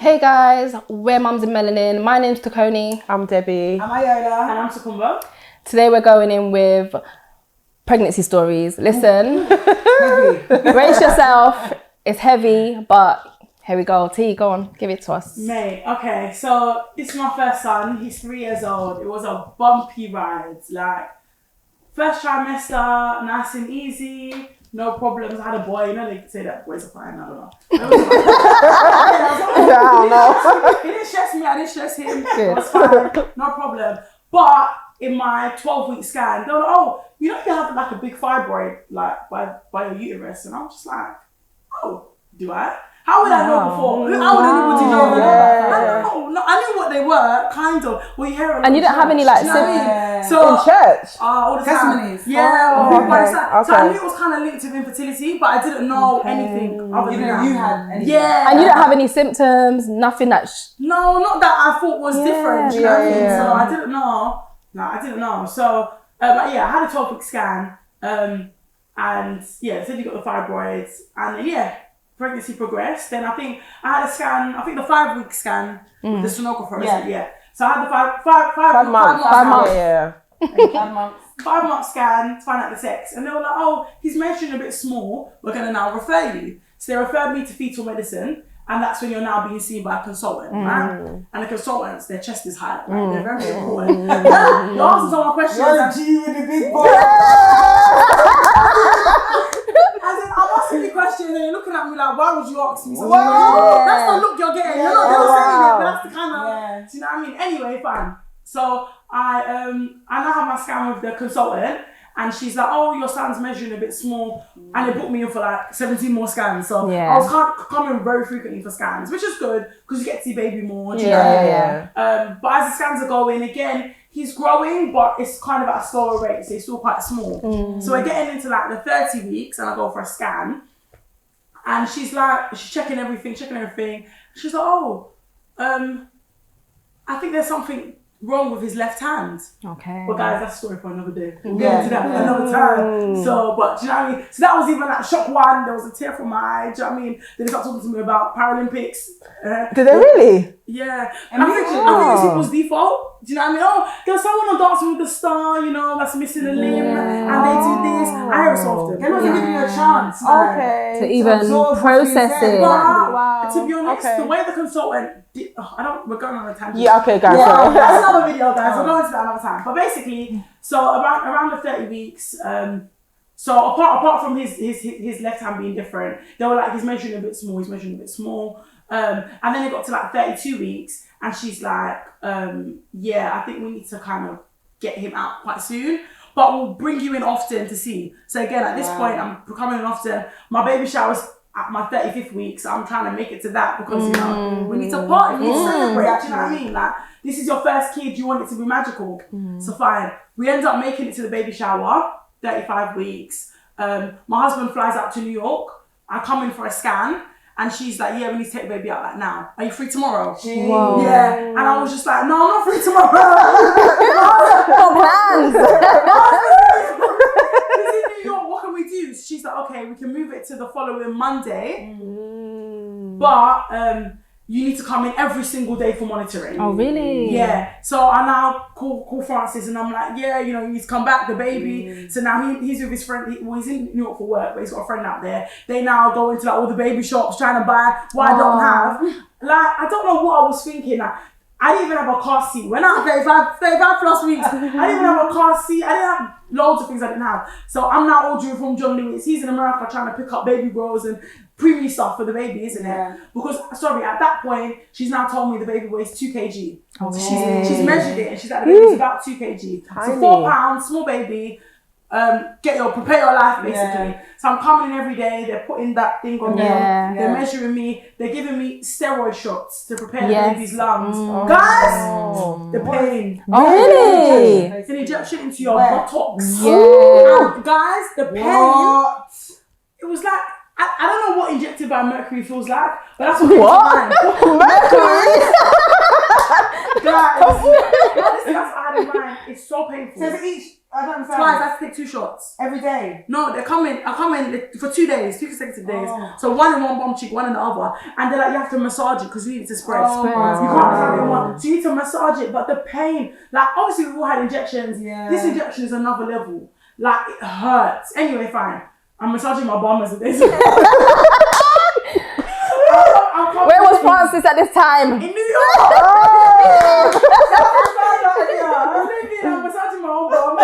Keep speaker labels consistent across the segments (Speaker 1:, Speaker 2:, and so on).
Speaker 1: Hey guys, we're Mums in Melanin. My name's Takoni.
Speaker 2: I'm Debbie.
Speaker 3: I'm Ayola.
Speaker 4: And I'm Sukumba.
Speaker 1: Today we're going in with pregnancy stories. Listen,
Speaker 3: Heavy.
Speaker 1: brace yourself. It's heavy, but here we go. T, go on, give it to us.
Speaker 4: Mate, okay, so this is my first son. He's 3 years old. It was a bumpy ride. Like, first trimester, nice and easy, no problems. I had a boy. You know they say that boys are fine. I don't know. He didn't stress me. I didn't stress him.
Speaker 1: Good.
Speaker 4: It was fine. No problem. But in my 12-week scan, they were like, oh, you know you have like a big fibroid like by your uterus. And I'm just like, oh, do I? How would I know before? How would anybody know? No, I knew what they were, kind of. Well, you hear it.
Speaker 1: And you don't have any like
Speaker 4: symptoms.
Speaker 1: symptoms?
Speaker 4: So,
Speaker 2: in church?
Speaker 4: all the time.
Speaker 3: Testimonies.
Speaker 4: Yeah.
Speaker 2: Okay.
Speaker 4: So I knew it was kind of linked to infertility, but I didn't know anything other than that.
Speaker 3: You had anything.
Speaker 4: Yeah.
Speaker 1: And you don't have any symptoms, nothing that...
Speaker 4: No, not that I thought was different. You know what I mean?
Speaker 2: yeah.
Speaker 4: So I didn't know. No, I didn't know. So, but yeah, I had a 12-week scan. And yeah, they said you got the fibroids. And then, yeah, pregnancy progressed. Then I think I had a scan, I think the 5-week scan, the sonographer. Yeah. So I had the five months.
Speaker 2: 5 months. Yeah.
Speaker 3: 5 months.
Speaker 4: 5-month scan to find out the sex. And they were like, oh, he's measuring a bit small. We're going to now refer you. So they referred me to fetal medicine. And that's when you're now being seen by a consultant, right? And the consultants, their chest is high, right? They're very important. You're asking some more questions.
Speaker 3: You're a G with the big boy.
Speaker 4: As in, I'm asking you questions and you're looking at me like, why would you ask me something? That's the look you're getting. You're not saying it, but that's the kind of, do you know what I mean? Anyway, fine. So I now have my scan with the consultant and she's like, oh, your son's measuring a bit small. And they booked me in for like 17 more scans. So I was coming very frequently for scans, which is good because you get to see baby more. Do you know what I mean? But as the scans are going, again, he's growing, but it's kind of at a slower rate, so he's still quite small. So we're getting into like the 30 weeks, and I go for a scan, and she's checking everything. She's like, oh, I think there's something wrong with his left hand.
Speaker 1: Okay.
Speaker 4: But guys, that's a story for another day. We'll get into that another time. So, but do you know what I mean? So that was even like shock one. There was a tear from my eye. Do you know what I mean? Then they started talking to me about Paralympics.
Speaker 2: Did they really?
Speaker 4: Yeah. And I think it's people's default. Do you know what I mean? Oh, there's someone on Dancing with the Star, you know, that's missing a limb, and they do this. I hear it so often.
Speaker 3: They're not giving you a chance.
Speaker 2: Okay.
Speaker 1: To even process it.
Speaker 4: But to be honest, the way the consultant did, we're going on a tangent.
Speaker 2: Yeah, okay, guys.
Speaker 4: Yeah, that's another video, guys. We'll go into that another time. But basically, so around the 30 weeks, so apart from his left hand being different, they were like, he's measuring a bit small, and then it got to like 32 weeks, and she's like, yeah, I think we need to kind of get him out quite soon, but we'll bring you in often to see. So again, at this point, I'm coming in often. My baby shower's at my 35th week, so I'm trying to make it to that because, you know, we need to party, we need to celebrate, do you know what I mean? Like, this is your first kid, you want it to be magical. So fine. We end up making it to the baby shower, 35 weeks. My husband flies out to New York. I come in for a scan. And she's like, yeah, we need to take the baby out like now. Are you free tomorrow?
Speaker 1: Whoa.
Speaker 4: Yeah. And I was just like, no, I'm not free tomorrow.
Speaker 1: No plans.
Speaker 4: He's in New York, what can we do? So she's like, okay, we can move it to the following Monday. But you need to come in every single day for monitoring.
Speaker 1: Oh, really?
Speaker 4: Yeah. So I now call Francis and I'm like, yeah, you know, you need to come back, the baby. So now he's with his friend. He's in New York for work, but he's got a friend out there. They now go into like all the baby shops trying to buy what I don't have. Like, I don't know what I was thinking. Like, I didn't even have a car seat. When I was 35 plus weeks, I didn't even have a car seat. I didn't have loads of things I didn't have. So I'm now ordering from John Lewis. He's in America trying to pick up baby rolls and preemie stuff for the baby, isn't it? Because, at that point, she's now told me the baby weighs 2 kg. Oh, so she's measured it and she's like, the baby's about 2 kg. Tiny. So 4 pounds, small baby. Prepare your life, basically. So I'm coming in every day, they're putting that thing on there, they're measuring me, they're giving me steroid shots to prepare the baby's lungs. Guys, the pain.
Speaker 1: Oh, really?
Speaker 4: It's an injection into your buttocks.
Speaker 1: Yeah.
Speaker 4: Guys, the pain. It was like, I don't know what injected by mercury feels like, but that's what came to mind.
Speaker 1: Mercury?
Speaker 4: Guys, that's what I had in mind. It's so painful.
Speaker 3: So for each I don't understand.
Speaker 4: Twice, I have to take 2 shots.
Speaker 3: Every day.
Speaker 4: No, I come in for 2 days, 2 consecutive days.
Speaker 3: Oh.
Speaker 4: So one in one bum cheek, one in the other. And they're like, you have to massage it because you need it to spread.
Speaker 3: Oh my
Speaker 4: You can't have it in
Speaker 3: God.
Speaker 4: one. So you need to massage it. But the pain, like obviously we've all had injections.
Speaker 3: Yeah.
Speaker 4: This injection is another level. Like it hurts. Anyway, fine. I'm massaging my bum as it is.
Speaker 1: Where was Francis at this time?
Speaker 4: In New York. I'm massaging my own bum.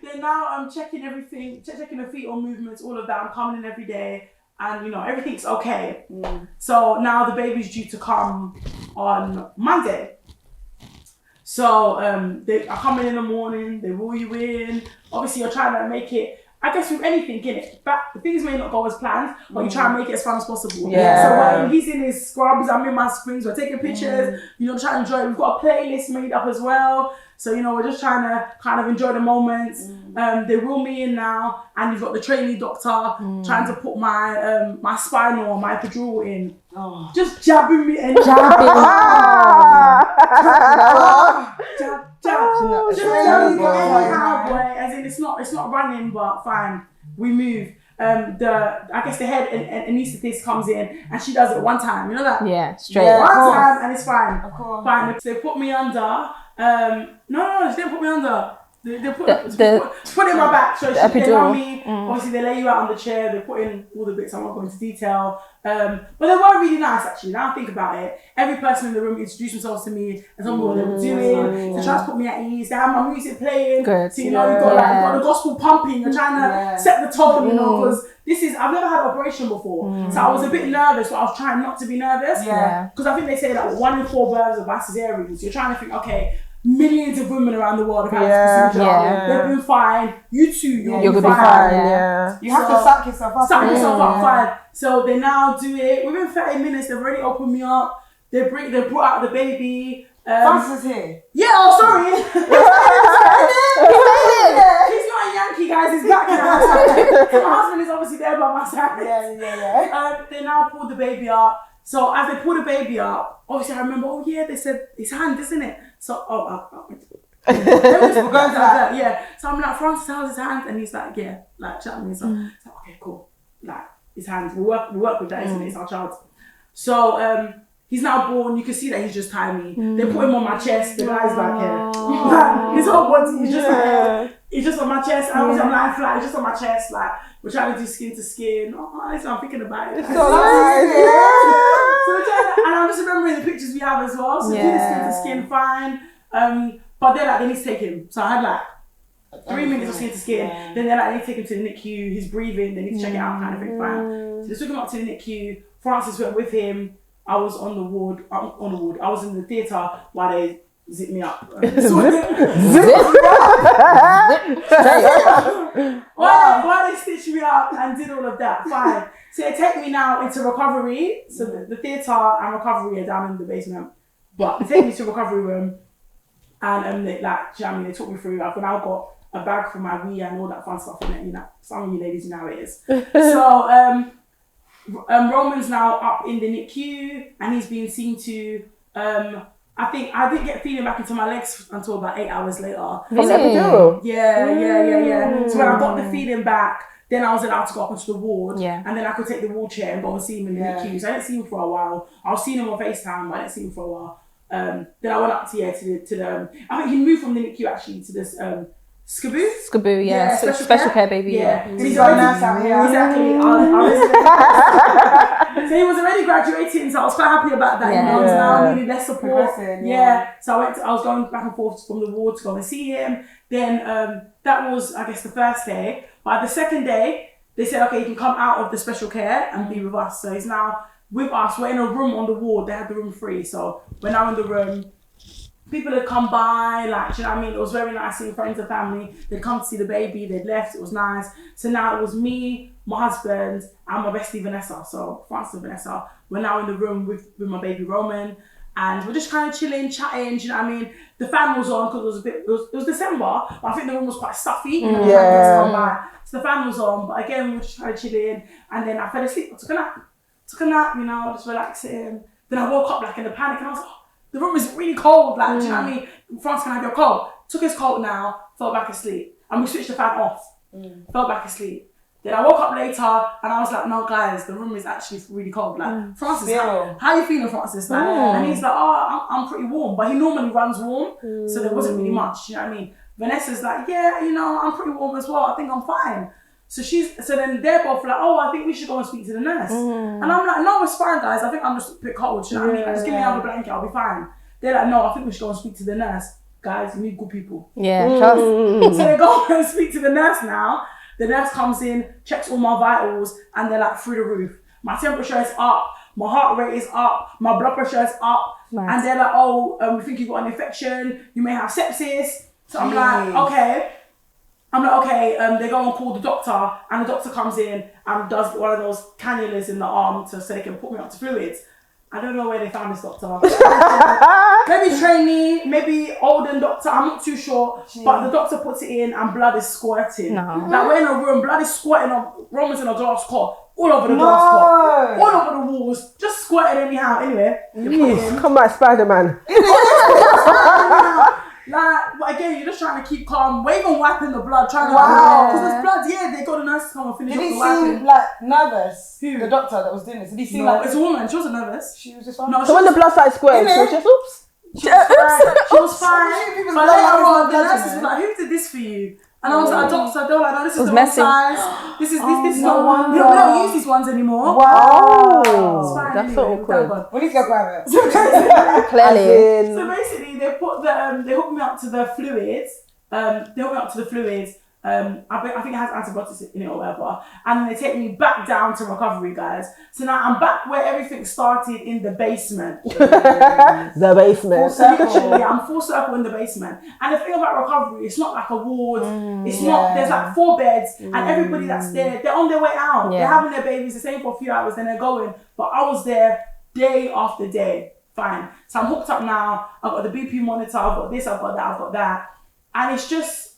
Speaker 4: Then now I'm checking everything, checking the fetal movements, all of that. I'm coming in every day, and you know everything's okay. So now the baby's due to come on Monday. So they are coming in the morning. They roll you in. Obviously, you're trying to make it. I guess with anything, innit? But things may not go as planned, but you try and make it as fun as possible.
Speaker 2: Yeah.
Speaker 4: So when he's in his scrubs, I'm in my screens, we're taking pictures, you know, trying to enjoy it. We've got a playlist made up as well. So, you know, we're just trying to kind of enjoy the moments. They rule me in now, and you've got the trainee doctor trying to put my my spinal or my epidural in.
Speaker 3: Oh.
Speaker 4: Just jabbing me and
Speaker 1: Jabbing.
Speaker 4: jab.
Speaker 2: Oh,
Speaker 4: Just
Speaker 2: shit.
Speaker 4: jabbing me
Speaker 2: Oh,
Speaker 4: anyhow, boy. As in, it's not running, but fine. We move. I guess the head anaesthetist comes in and she does it one time. You know that?
Speaker 1: Yeah, straight.
Speaker 2: Yeah.
Speaker 4: One
Speaker 2: Of course.
Speaker 4: time and it's fine.
Speaker 3: Of course.
Speaker 4: Fine. They put me under. No, they didn't put me under. They put it in my back. So they
Speaker 1: epidural.
Speaker 4: run me. Obviously, they lay you out on the chair. They put in all the bits. I won't go into detail. But they were really nice, actually. Now I think about it, every person in the room introduced themselves to me and told me what they were doing. They tried to put me at ease. They had my music playing.
Speaker 1: Good.
Speaker 4: So, you know, you've got the gospel pumping. You're trying to set the tone, you know, because I've never had an operation before. So I was a bit nervous, but I was trying not to be nervous.
Speaker 1: Yeah.
Speaker 4: Because I think they say that 1 in 4 births are by cesareans. You're trying to think, okay, millions of women around the world have had this procedure.
Speaker 1: Yeah.
Speaker 4: They've been fine. You too, you'll
Speaker 1: You're
Speaker 4: be
Speaker 1: gonna be
Speaker 4: fine.
Speaker 1: fine.
Speaker 2: Yeah.
Speaker 3: You have to suck yourself up.
Speaker 4: Suck yourself up, fine. So they now do it. Within 30 minutes, they've already opened me up. They brought out the baby.
Speaker 3: Francis is here.
Speaker 4: Yeah, oh sorry. He's not a Yankee, guys. He's black now. My husband is obviously there by my side.
Speaker 3: Yeah.
Speaker 4: They now pulled the baby up. So as they pull the baby up, obviously I remember, oh yeah, they said his hand, isn't it? So yeah. So I'm like, Francis, how's his hand? And he's like, yeah, like chatting me. So it's like, okay, cool. Like his hands, we work with that, isn't it? It's our child. So he's now born. You can see that he's just tiny. They put him on my chest. The guy's back here. His whole body, he's just on my chest. I'm lying flat. He's just on my chest. Like we're trying to do skin to skin. Oh, so I'm thinking about it.
Speaker 2: So nice.
Speaker 4: So and I'm just remembering the pictures we have as well. So do the skin to skin, fine. But they're like, they need to take him. So I had like 3 minutes of skin to skin. Then they're like, they need to take him to the NICU. He's breathing. They need to check it out, kind of thing. Fine. So they took him up to the NICU. Francis went with him. I was on the ward. I was in the theatre while they zipped me up. While they stitched me up and did all of that, fine. So they take me now into recovery. So the theatre and recovery are down in the basement. But they take me to the recovery room and they, like, do you know what I mean? They talk me through. I've now got a bag for my wee and all that fun stuff in it. You know, some of you ladies know how it is. So Roman's now up in the NICU and he's being seen to. I think I didn't get feeling back into my legs until about 8 hours later.
Speaker 2: From the epidural?
Speaker 4: Yeah. So when I got the feeling back, then I was allowed to go up onto the ward.
Speaker 1: Yeah.
Speaker 4: And then I could take the wheelchair and go and see him in the NICU. So I didn't see him for a while. I was seeing him on FaceTime, but I didn't see him for a while. Then I went up to the I think he moved from the NICU actually to this
Speaker 1: Skaboo, yeah. Special care baby.
Speaker 4: Yeah.
Speaker 3: So he's got a nurse out here.
Speaker 4: Exactly. So he was already graduating, so I was quite happy about that. You know, I was now needing less support. So I was going back and forth from the ward to go and see him. Then that was, I guess, the first day. By the second day, they said, okay, you can come out of the special care and be with us. So he's now with us. We're in a room on the ward. They had the room free. So we're now in the room. People had come by, like, you know what I mean? It was very nice seeing friends and family. They'd come to see the baby, they'd left, it was nice. So now it was me, my husband, and my bestie Vanessa. So Francis and Vanessa, we're now in the room with my baby Roman. And we're just kind of chilling, chatting, do you know what I mean? The fan was on because it was December, but I think the room was quite stuffy. You know, come by. So the fan was on, but again, we were just kind of chilling. And then I fell asleep, I took a nap, you know, just relaxing. Then I woke up like in a panic and I was like, oh, the room is really cold, like, do you know what I mean? France, can I have your coat? took his coat now, fell back asleep. And we switched the fan off, fell back asleep. Then I woke up later and I was like, no guys, the room is actually really cold. Like, Francis, how you feeling, Francis? Like, and he's like, oh, I'm pretty warm. But he normally runs warm, so there wasn't really much, you know what I mean? Vanessa's like, yeah, you know, I'm pretty warm as well. I think I'm fine. So then they're both like, oh, I think we should go and speak to the nurse. And I'm like, no, it's fine, guys. I think I'm just a bit cold, you know what I mean? Like, just give me another blanket, I'll be fine. They're like, no, I think we should go and speak to the nurse. Guys, you need good people.
Speaker 1: Yeah, trust.
Speaker 4: So they go and speak to the nurse now. The nurse comes in, checks all my vitals, and they're like through the roof. My temperature is up, my heart rate is up, my blood pressure is up.
Speaker 1: Nice.
Speaker 4: And they're like, oh, we think you've got an infection, you may have sepsis. So I'm like, okay. They go and call the doctor, and the doctor comes in and does one of those cannulas in the arm so they can put me up to fluids. I don't know where they found this doctor. Maybe trainee, maybe older doctor, I'm not too sure. But the doctor puts it in and blood is squirting.
Speaker 1: No.
Speaker 4: Like we're in a room, blood is squirting on Roman's in a glass cot, all over the glass cot, all over the walls, just squirting anyhow. Anyway,
Speaker 2: Come back, Spider-Man.
Speaker 4: Like, but again, you're just trying to keep calm. We're even wiping the blood, trying to because there's blood. They got the nurse to come and finish
Speaker 3: Did
Speaker 4: off
Speaker 3: he
Speaker 4: the wiping.
Speaker 3: seem like nervous?
Speaker 4: Who?
Speaker 3: The doctor that was doing this. Did he seem
Speaker 4: No,
Speaker 3: like
Speaker 4: it's a woman. She wasn't nervous.
Speaker 3: she was just fine?
Speaker 4: No,
Speaker 2: So when the blood started squirting,
Speaker 3: Innit?
Speaker 2: so she just, oops.
Speaker 4: she was fine.
Speaker 3: People's
Speaker 4: But
Speaker 3: blood
Speaker 4: later
Speaker 3: is
Speaker 4: on, the
Speaker 3: blood,
Speaker 4: nurses
Speaker 3: you
Speaker 4: were
Speaker 3: know.
Speaker 4: like, "Who did this for you?" And I was like, "A doctor." They were like, "No, this is
Speaker 1: was
Speaker 4: the wrong
Speaker 1: messy.
Speaker 4: size. This is
Speaker 3: no
Speaker 4: not. We don't use these ones anymore."
Speaker 3: Wow.
Speaker 4: It's fine,
Speaker 2: That's so
Speaker 4: anyway,
Speaker 2: awkward.
Speaker 4: thank God.
Speaker 3: We need to go private.
Speaker 1: Clearly.
Speaker 4: So basically, they put the they hooked me up to the fluids. I think it has antibiotics in it or whatever. And then they take me back down to recovery, guys. So now I'm back where everything started in the basement.
Speaker 2: The basement.
Speaker 4: So literally, I'm full circle in the basement. And the thing about recovery, it's not like a ward. It's not. There's like 4 beds, and everybody that's there, they're on their way out.
Speaker 1: Yeah.
Speaker 4: They're having their babies, they're staying for a few hours, then they're going. But I was there day after day. Fine. So I'm hooked up now. I've got the BP monitor. I've got this. I've got that. I've got that. And it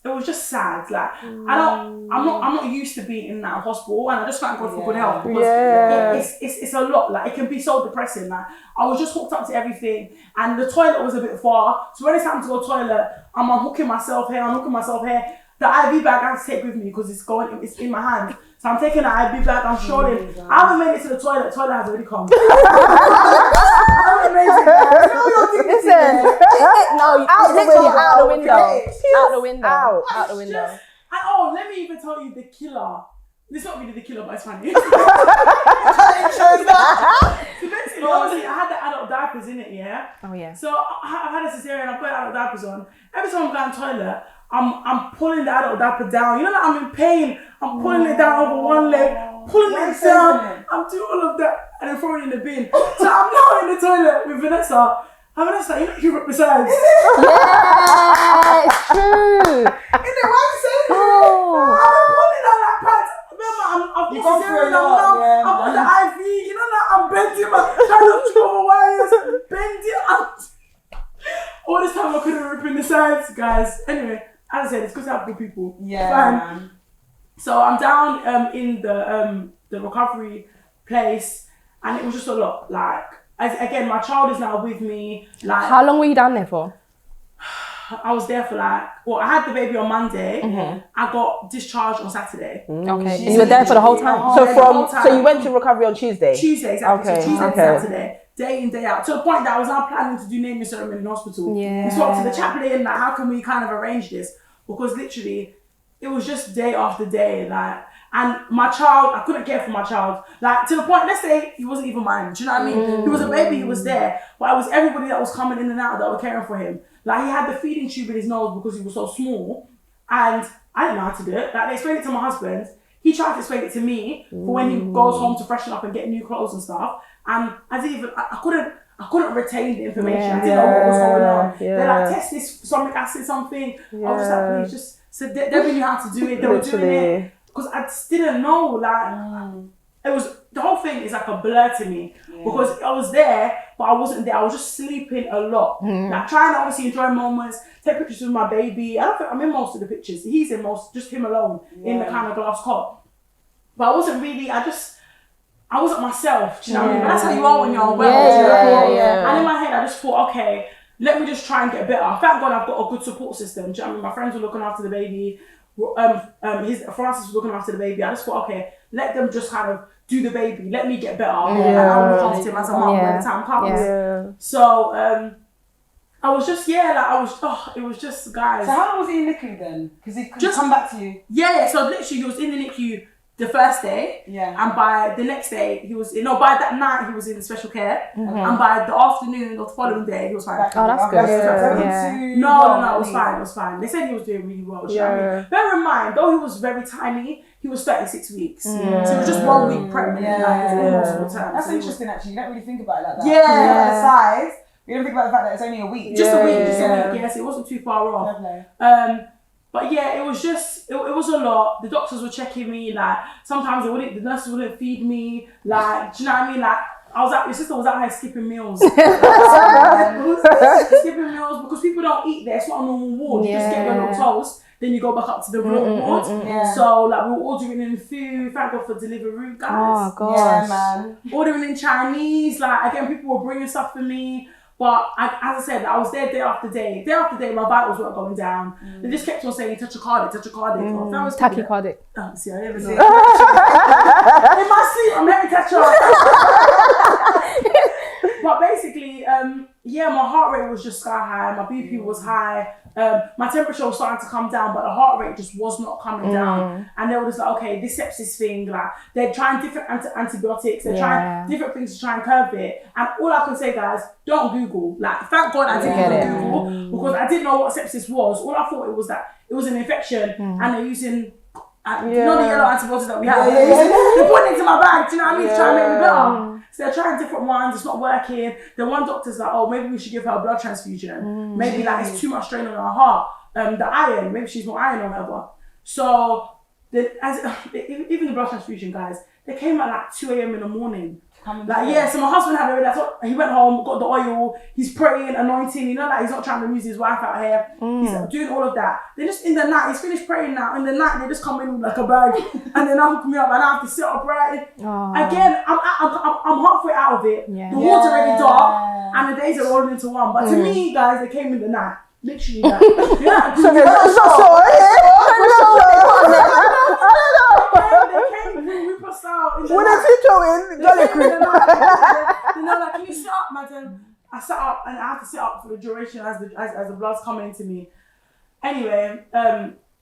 Speaker 4: was just sad. Like I'm not used to being in that hospital, and I just thank God for good health because it's a lot. Like it can be so depressing. Like I was just hooked up to everything, and the toilet was a bit far. So when it's time to go to the toilet, I'm unhooking myself here. The IV bag I have to take with me because it's in my hand. So I'm taking the IV bag. I'm strolling. I haven't made it to the toilet. The toilet has already come. I haven't made it.
Speaker 1: Listen, no,
Speaker 2: Out the
Speaker 1: literally
Speaker 2: window.
Speaker 1: out the window.
Speaker 2: Okay.
Speaker 1: Out the window.
Speaker 2: Out.
Speaker 1: Out the window.
Speaker 4: And let me even tell you the killer. It's not really the killer, but it's funny. So basically, obviously, I had the adult diapers in it, yeah?
Speaker 1: Oh, yeah.
Speaker 4: So I've had a cesarean, I've got adult diapers on. Every time I'm going to the toilet, I'm pulling the adult diaper down. You know, like I'm in pain. I'm pulling it down over one leg, pulling it down. I'm doing all of that and then throwing it in the bin. So I'm now in the toilet with Vanessa. And Vanessa, you know, you rip the sides.
Speaker 1: Yeah, it's true.
Speaker 3: Why you saying that?
Speaker 1: Oh.
Speaker 4: I'm pulling on that pad. Remember, I've
Speaker 3: You
Speaker 4: got
Speaker 3: go through a
Speaker 4: cesarean,
Speaker 3: lot, yeah.
Speaker 4: I've got the IV. You know, like I'm bending trying to trip over wires, bending out. All this time I couldn't rip in the sides, guys. Anyway, as I said, it's because I have good people.
Speaker 3: Yeah,
Speaker 4: Fine.
Speaker 3: man.
Speaker 4: So I'm down in the recovery place, and it was just a lot. Like, again, my child is now with me. Like,
Speaker 1: How long were you down there for?
Speaker 4: I was there for I had the baby on Monday. I got discharged on Saturday.
Speaker 1: Okay. And you were there for the whole time?
Speaker 2: So you went to recovery on Tuesday?
Speaker 4: Tuesday, exactly.
Speaker 2: Okay,
Speaker 4: So Tuesday
Speaker 2: okay.
Speaker 4: to Saturday, day in, day out. To the point that I was now planning to do naming ceremony in hospital.
Speaker 1: Yeah.
Speaker 4: We spoke to the chaplain, like, how can we kind of arrange this? Because literally, it was just day after day, like, and my child, I couldn't care for my child. Like, to the point, let's say he wasn't even mine. Do you know what I mean? He was a baby, he was there. But it was everybody that was coming in and out that were caring for him. Like, he had the feeding tube in his nose because he was so small. And I didn't know how to do it. Like, they explained it to my husband. He tried to explain it to me for when he goes home to freshen up and get new clothes and stuff. And I couldn't retain the information. I didn't know what was going on.
Speaker 2: Yeah.
Speaker 4: They're like, test this stomach acid, something. I was just like, please, just... So they knew how to do it. They were doing it. Because I just didn't know, like, it was, the whole thing is like a blur to me. Because I was there, but I wasn't there. I was just sleeping a lot. Like, trying to obviously enjoy moments, take pictures with my baby. I don't think I'm in most of the pictures. He's in most, just him alone, in the kind of glass cot. But I wasn't really, I wasn't myself, do you know what I mean? But that's how you are when you're well.
Speaker 1: Yeah.
Speaker 4: And in my head, I just thought, okay, let me just try and get better. Thank God I've got a good support system. Do you know what I mean? My friends were looking after the baby. Francis was looking after the baby. I just thought, okay, let them just kind of do the baby. Let me get better. And I'll look after him as a mum when the time comes.
Speaker 2: Yeah.
Speaker 4: So I was just, it was just, guys.
Speaker 3: So how long was he in NICU then? Because he could come back to you.
Speaker 4: Yeah, so literally he was in the NICU the first day, and by the next day by that night he was in special care, and by the afternoon of the following day he was fine.
Speaker 1: Oh, that's good.
Speaker 4: No, it was fine. They said he was doing really well. You know what I mean? Bear in mind, though he was very tiny, he was 36 weeks, so he was just 1 week pregnant.
Speaker 3: That's interesting. Actually, you don't really think about it like that.
Speaker 4: Yeah,
Speaker 3: the size. You don't think about the fact that it's only a week.
Speaker 4: Just a week. Yes, it wasn't too far off. But yeah, it was just, it was a lot. The doctors were checking me, like, sometimes the nurses wouldn't feed me, like, do you know what I mean? Like, your sister was out here skipping meals. Skipping meals, because people don't eat there, it's not a normal ward. You just get your little toast, then you go back up to the real ward. So, like, we were ordering in food, thank God for Deliveroo, guys.
Speaker 1: Oh, gosh.
Speaker 3: Yeah, man.
Speaker 4: Ordering in Chinese, like, again, people were bringing stuff for me. But as I said, I was there day after day. Day after day, my vitals weren't going down. They just kept on saying, tachycardic.
Speaker 1: Tachycardic.
Speaker 4: See, I never say it. In my sleep, I'm having tachycardic. But basically, my heart rate was just sky high. My BP was high. My temperature was starting to come down, but the heart rate just was not coming down. And they were just like, okay, this sepsis thing, like, they're trying different antibiotics, they're trying different things to try and curb it. And all I can say, guys, don't Google. Like, thank God I didn't even Google, because I didn't know what sepsis was. All I thought it was that it was an infection, and they're using, you know, the yellow antibiotics that we have. They're putting it into my bag, do you know what I mean, to try and make me better. So they're trying different ones, it's not working. The one doctor's like, oh, maybe we should give her a blood transfusion. Maybe like it's too much strain on her heart. The iron, maybe she's more iron or whatever. So even the blood transfusion, guys, they came at like 2 a.m. in the morning. So my husband had already, he went home, got the oil, he's praying, anointing, you know, like he's not trying to lose his wife out here. He's doing all of that. They just, in the night, he's finished praying now, in the night, they just come in with like a bag, and then hook me up, and I have to sit upright. Again, I'm halfway out of it. The ward's already dark, and the days are rolling into one. But to me, guys, they came in the night. Literally, like,
Speaker 2: When I see Joey, Jolly Creek.
Speaker 4: They're like, can you sit up, madam? I sat up, and I had to sit up for the duration as the blood's coming into me. Anyway,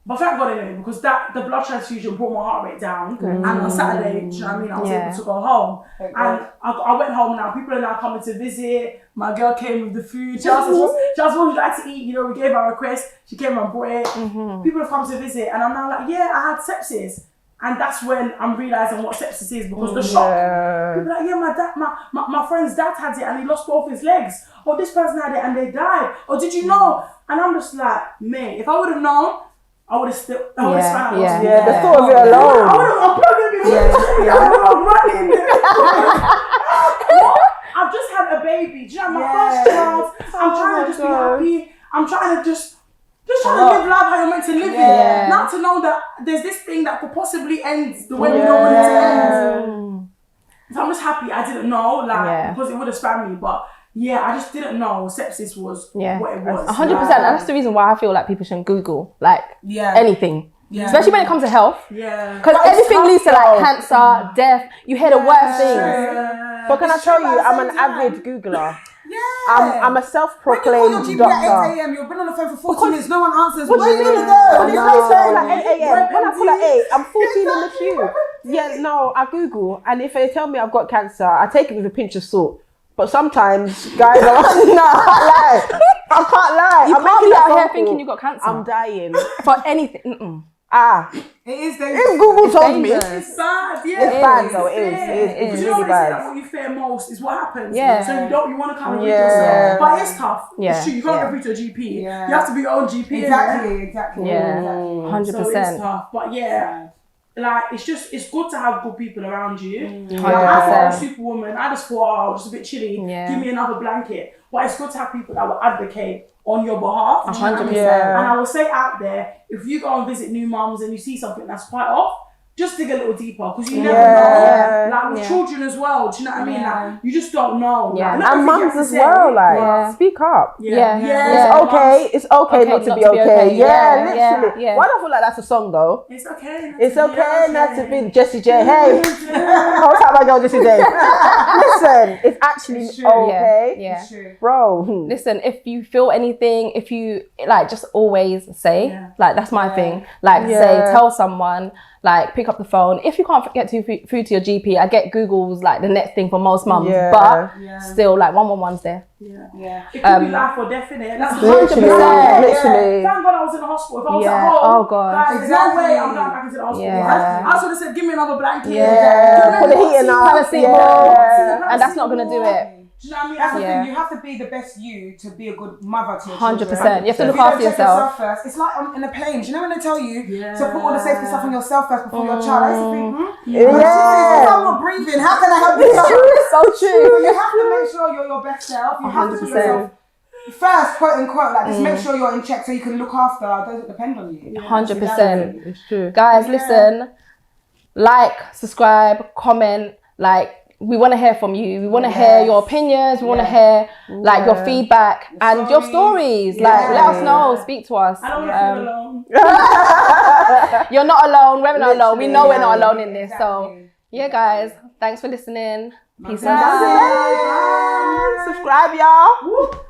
Speaker 4: but thank God anyway, because the blood transfusion brought my heart rate down. And on Saturday, do you know what I mean? I was able to go home. And I went home now. People are now coming to visit. My girl came with the food. She asked what would you like to eat? You know, we gave her a request. She came and brought it. People have come to visit, and I'm now like, I had sepsis. And that's when I'm realising what sepsis is, because the shock. People are like, my friend's dad had it and he lost both his legs. Or this person had it and they died. Or did you know? And I'm just like, mate, if I would have known, I would have still, I would have spun out.
Speaker 2: The thought of it alone.
Speaker 4: I would have unplugged it. I would have running. I've just had a baby. Do you know, my first child. I'm trying to just be happy. I'm trying to just trying to live life how you're meant to live it. Not to know that there's this thing that could possibly end the way we don't want it to end. So I'm just happy I didn't know, because it would have spammed me. But I just didn't know sepsis was what it was.
Speaker 1: 100%. And that's the reason why I feel like people shouldn't Google anything. Especially when it comes to health. Because everything leads to like cancer, death. You hear the worst things.
Speaker 2: But can I tell you, I'm an avid Googler. I'm a self-proclaimed
Speaker 3: when you
Speaker 2: doctor.
Speaker 3: At 8 a.m, you've been on the phone for 40 minutes, no one answers.
Speaker 2: What do you mean? When they say like 8 a.m, when I pull at 8, I'm 14 in the queue. I Google, and if they tell me I've got cancer, I take it with a pinch of salt. But sometimes, guys, I can't lie.
Speaker 1: You can't be out here thinking you got cancer.
Speaker 2: I'm dying.
Speaker 1: For anything.
Speaker 3: It is dangerous.
Speaker 2: If Google told me.
Speaker 4: It's bad,
Speaker 2: It's bad though, it's
Speaker 4: you
Speaker 2: really
Speaker 4: know
Speaker 2: bad.
Speaker 4: What you fear most is what happens.
Speaker 1: Yeah.
Speaker 4: So you want to kind of read yourself. But it's tough.
Speaker 1: Yeah.
Speaker 4: It's true, you can't go through to a GP. You have to be your own GP.
Speaker 3: Exactly.
Speaker 1: Yeah, 100%.
Speaker 4: So it's tough. But like, it's good to have good people around you. I thought I was superwoman. I just thought, I was just a bit chilly. Give me another blanket. But it's good to have people that will advocate on your behalf.
Speaker 1: 100%.
Speaker 4: And I will say out there, if you go and visit new mums and you see something that's quite off, just dig a little deeper, because you never know. Like with children as well, do you know what I mean? Like, you just don't know.
Speaker 1: Yeah.
Speaker 4: Like,
Speaker 2: And mums as well, like, speak up. It's okay not to be okay. Yeah, literally. Why do I feel like that's a song though?
Speaker 4: It's okay.
Speaker 2: It's okay not to be Jessie J. Hey, what's up, my girl Jessie J? Listen, it's actually okay.
Speaker 1: Yeah.
Speaker 2: Bro.
Speaker 1: Listen, if you feel anything, if you like, just always say. Like, that's my thing. Like, say, tell someone. Like, pick up the phone. If you can't get through to your GP, I get Google's like the next thing for most mums, but still, like 111's there.
Speaker 4: Yeah. It could be life or death, innit? That's
Speaker 2: literally.
Speaker 4: Thank God I was in the hospital. If I was at home,
Speaker 1: oh God,
Speaker 4: guys, there's no way I'm going back into the hospital. I sort of said, give me another blanket.
Speaker 2: Put the heating up.
Speaker 1: And that's not gonna do it.
Speaker 4: Do you know what I mean?
Speaker 3: That's the thing. You have to be the best you to be a good mother to your
Speaker 1: 100%.
Speaker 3: children.
Speaker 1: You have to look after yourself
Speaker 3: First. It's like in a plane. Do you know when they tell you to put all the safety stuff on yourself first before your child? I used to think, if I'm not breathing, how can I help you?
Speaker 1: It's so true.
Speaker 3: So you have to make sure you're your best self. You have to put yourself first, quote unquote, like just make sure you're in check so you can look after those that depend on you.
Speaker 1: 100%.
Speaker 2: It's true.
Speaker 1: Guys, listen, like, subscribe, comment, like, we want to hear from you. We want to hear your opinions. We want to hear like your feedback and your stories. Like, let us know. Speak to us.
Speaker 4: I don't want to feel alone.
Speaker 1: You're not alone. We're not alone. We know we're not alone in this. So, yeah, guys. Thanks for listening. Peace out.
Speaker 2: Subscribe, y'all.